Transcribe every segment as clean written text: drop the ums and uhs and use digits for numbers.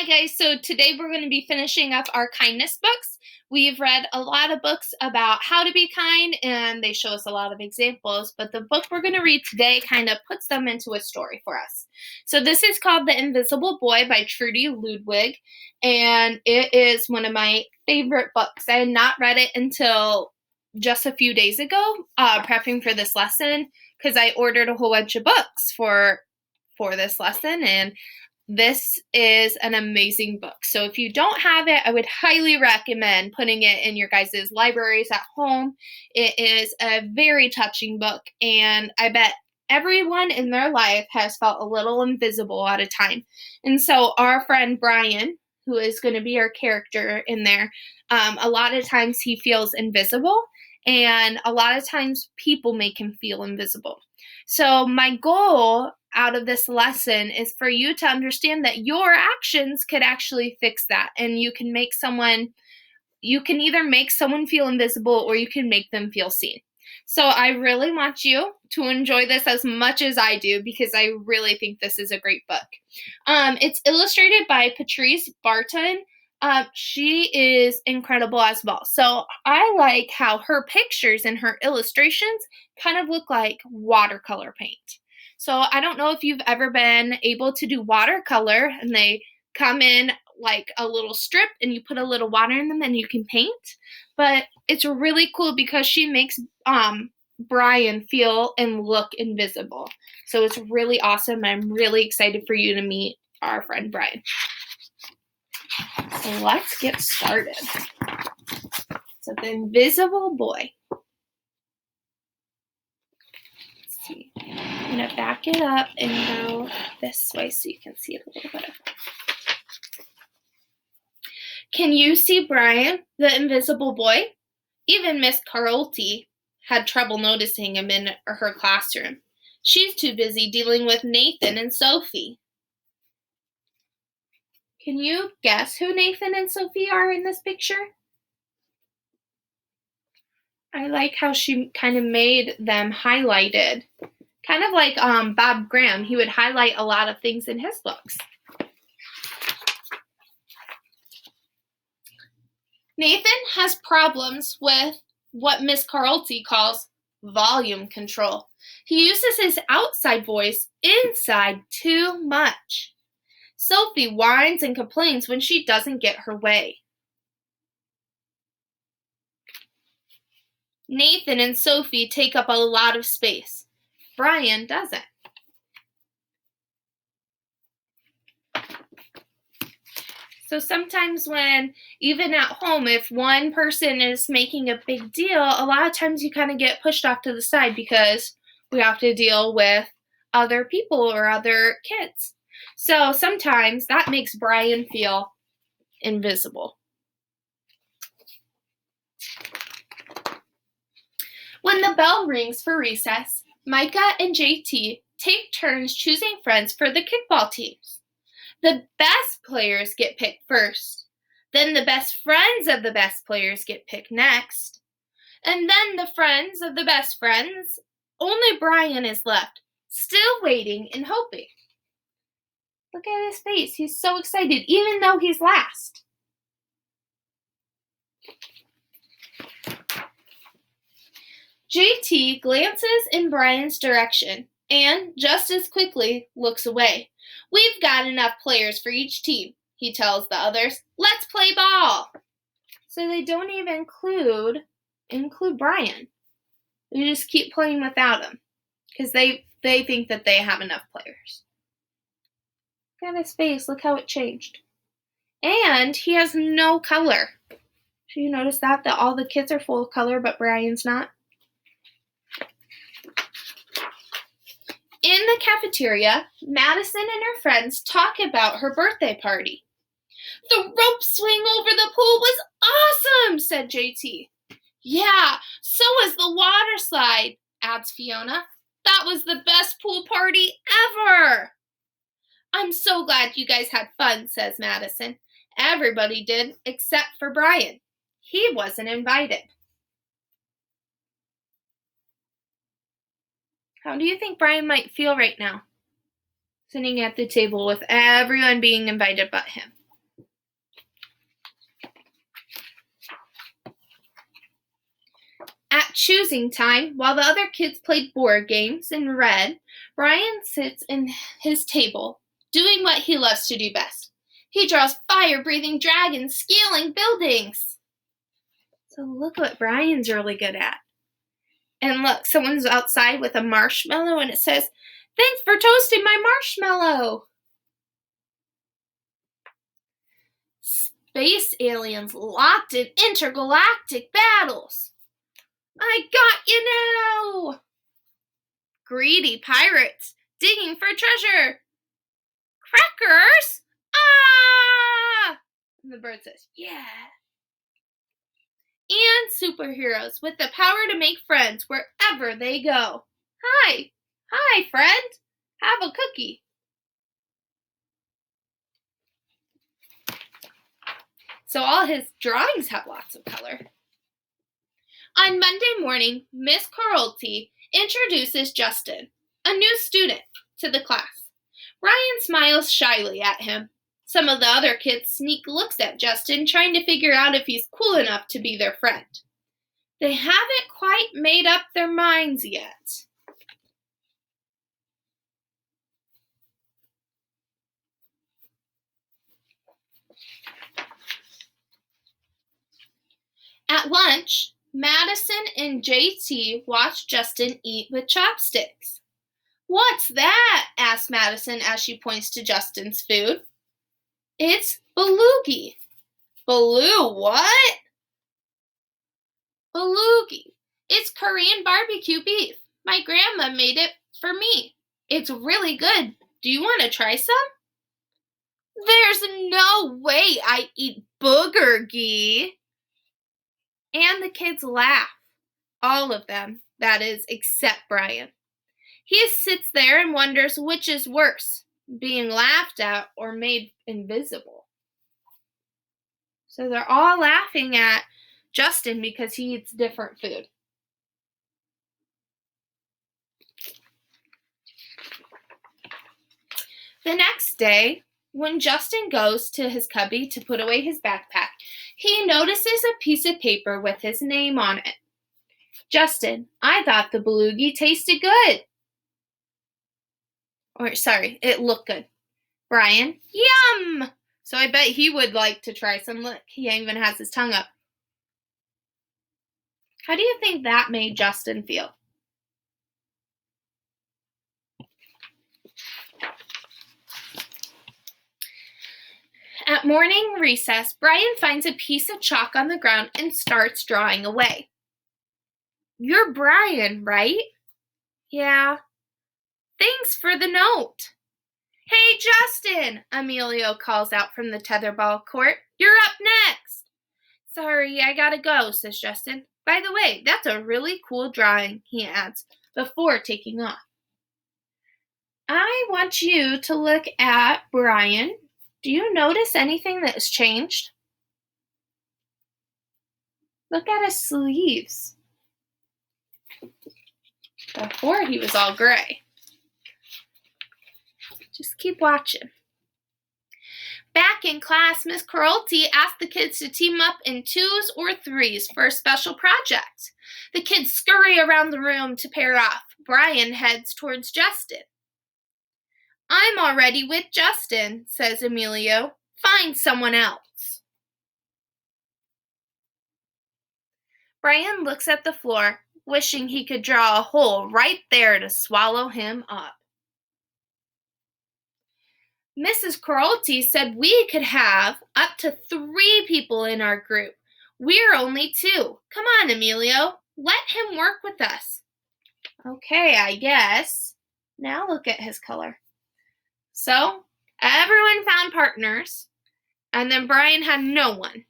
Hi guys, so today we're going to be finishing up our kindness books. We've read a lot of books about how to be kind and they show us a lot of examples, but the book we're going to read today kind of puts them into a story for us. So this is called The Invisible Boy by Trudy Ludwig, and it is one of my favorite books. I had not read it until just a few days ago, prepping for this lesson, because I ordered a whole bunch of books for this lesson, and this is an amazing book. So if you don't have it, I would highly recommend putting it in your guys' libraries at home. It is a very touching book, and I bet everyone in their life has felt a little invisible at a time. And so our friend Brian, who is going to be our character in there, a lot of times he feels invisible, and a lot of times people make him feel invisible. So my goal out of this lesson is for you to understand that your actions could actually fix that, and you can either make someone feel invisible or you can make them feel seen. So I really want you to enjoy this as much as I do, because I really think this is a great book. It's illustrated by Patrice Barton. She is incredible as well. So I like how her pictures and her illustrations kind of look like watercolor paint. So I don't know if you've ever been able to do watercolor and they come in like a little strip and you put a little water in them and you can paint. But it's really cool because she makes Brian feel and look invisible. So it's really awesome. I'm really excited for you to meet our friend Brian. So let's get started. So The Invisible Boy. Let's see. I'm going to back it up and go this way so you can see it a little better. Can you see Brian, the invisible boy? Even Miss Carolty had trouble noticing him in her classroom. She's too busy dealing with Nathan and Sophie. Can you guess who Nathan and Sophie are in this picture? I like how she kind of made them highlighted. Kind of like Bob Graham. He would highlight a lot of things in his books. Nathan has problems with what Miss Carolty calls volume control. He uses his outside voice inside too much. Sophie whines and complains when she doesn't get her way. Nathan and Sophie take up a lot of space. Brian doesn't. So sometimes when, even at home, if one person is making a big deal, a lot of times you kind of get pushed off to the side because we have to deal with other people or other kids. So sometimes that makes Brian feel invisible. When the bell rings for recess, Micah and JT take turns choosing friends for the kickball teams. The best players get picked first. Then the best friends of the best players get picked next. And then the friends of the best friends. Only Brian is left, still waiting and hoping. Look at his face. He's so excited, even though he's last. JT glances in Brian's direction and, just as quickly, looks away. We've got enough players for each team, he tells the others. Let's play ball. So they don't even include Brian. They just keep playing without him because they think that they have enough players. Look at his face. Look how it changed. And he has no color. Should you notice that all the kids are full of color, but Brian's not? In the cafeteria, Madison and her friends talk about her birthday party. The rope swing over the pool was awesome, said JT. Yeah, so was the water slide, adds Fiona. That was the best pool party ever. I'm so glad you guys had fun, says Madison. Everybody did, except for Brian. He wasn't invited. How do you think Brian might feel right now, sitting at the table with everyone being invited but him? At choosing time, while the other kids played board games and read, Brian sits in his table, doing what he loves to do best. He draws fire-breathing dragons scaling buildings. So look what Brian's really good at. And look, someone's outside with a marshmallow and it says, "Thanks for toasting my marshmallow." Space aliens locked in intergalactic battles. I got you now! Greedy pirates digging for treasure. Crackers? Ah! And the bird says, "Yeah." And superheroes with the power to make friends wherever they go. Hi, friend. Have a cookie. So all his drawings have lots of color. On Monday morning, Miss Carolty introduces Justin, a new student, to the class. Ryan smiles shyly at him. Some of the other kids sneak looks at Justin, trying to figure out if he's cool enough to be their friend. They haven't quite made up their minds yet. At lunch, Madison and JT watch Justin eat with chopsticks. "What's that?" asks Madison as she points to Justin's food. "It's belugi." "Baloo what?" "Belugi. It's Korean barbecue beef. My grandma made it for me. It's really good. Do you want to try some?" "There's no way I eat booger ghee." And the kids laugh. All of them, that is, except Brian. He sits there and wonders which is worse, being laughed at or made invisible. So they're all laughing at Justin because he eats different food. The next day, when Justin goes to his cubby to put away his backpack, he notices a piece of paper with his name on it. "Justin, I thought the belugi tasted good." It looked good. Brian, "Yum!" So I bet he would like to try some. Look, he even has his tongue up. How do you think that made Justin feel? At morning recess, Brian finds a piece of chalk on the ground and starts drawing away. "You're Brian, right?" "Yeah." "Thanks for the note." "Hey, Justin," Emilio calls out from the tetherball court. "You're up next." "Sorry, I gotta go," says Justin. "By the way, that's a really cool drawing," he adds, before taking off. I want you to look at Brian. Do you notice anything that has changed? Look at his sleeves. Before he was all gray. Just keep watching. Back in class, Miss Carolty asked the kids to team up in 2s or 3s for a special project. The kids scurry around the room to pair off. Brian heads towards Justin. "I'm already with Justin," says Emilio. "Find someone else." Brian looks at the floor, wishing he could draw a hole right there to swallow him up. Mrs. Carolty said we could have up to 3 people in our group. We're only 2. Come on, Emilio. Let him work with us. Okay, I guess. Now look at his color. So, everyone found partners, and then Brian had no one.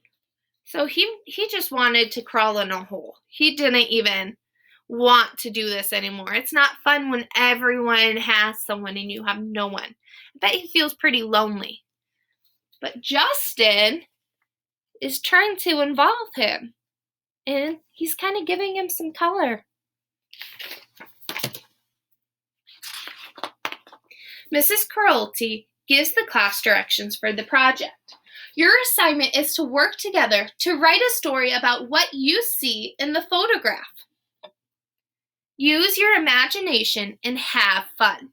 So he just wanted to crawl in a hole. He didn't even want to do this anymore. It's not fun when everyone has someone and you have no one. I bet he feels pretty lonely. But Justin is trying to involve him, and he's kind of giving him some color. Mrs. Carolty gives the class directions for the project. Your assignment is to work together to write a story about what you see in the photograph. Use your imagination and have fun.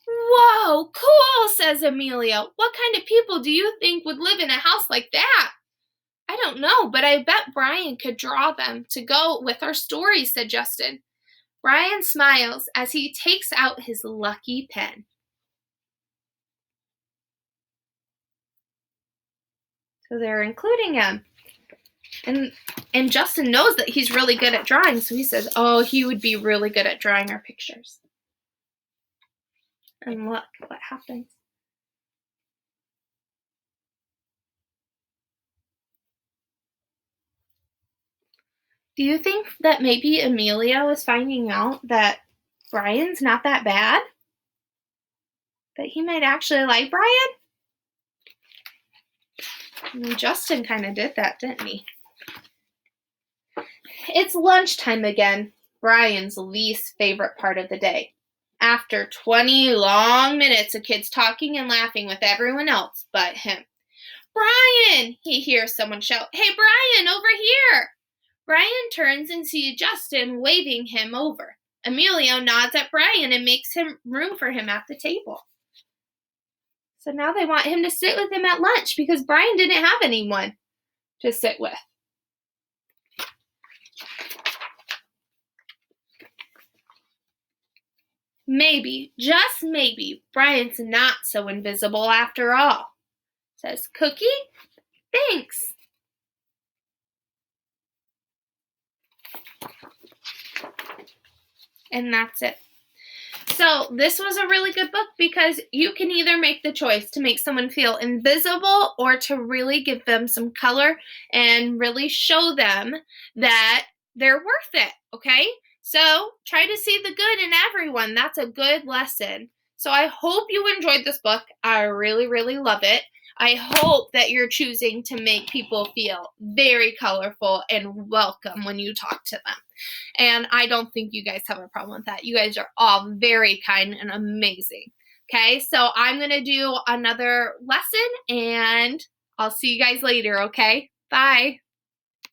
Whoa, cool, says Amelia. What kind of people do you think would live in a house like that? I don't know, but I bet Brian could draw them to go with our stories, said Justin. Brian smiles as he takes out his lucky pen. So they're including him. And Justin knows that he's really good at drawing, so he says, oh, he would be really good at drawing our pictures. And look what happens. Do you think that maybe Amelia was finding out that Brian's not that bad? That he might actually like Brian? I mean, Justin kind of did that, didn't he? It's lunchtime again, Brian's least favorite part of the day. After 20 long minutes of kids talking and laughing with everyone else but him. Brian! He hears someone shout, hey, Brian, over here! Brian turns and sees Justin waving him over. Emilio nods at Brian and makes him room for him at the table. So now they want him to sit with them at lunch because Brian didn't have anyone to sit with. Maybe, just maybe, Brian's not so invisible after all, says Cookie. Thanks. And that's it. So this was a really good book because you can either make the choice to make someone feel invisible or to really give them some color and really show them that they're worth it, okay? So try to see the good in everyone. That's a good lesson. So I hope you enjoyed this book. I really, really love it. I hope that you're choosing to make people feel very colorful and welcome when you talk to them. And I don't think you guys have a problem with that. You guys are all very kind and amazing. Okay, so I'm going to do another lesson and I'll see you guys later, okay? Bye.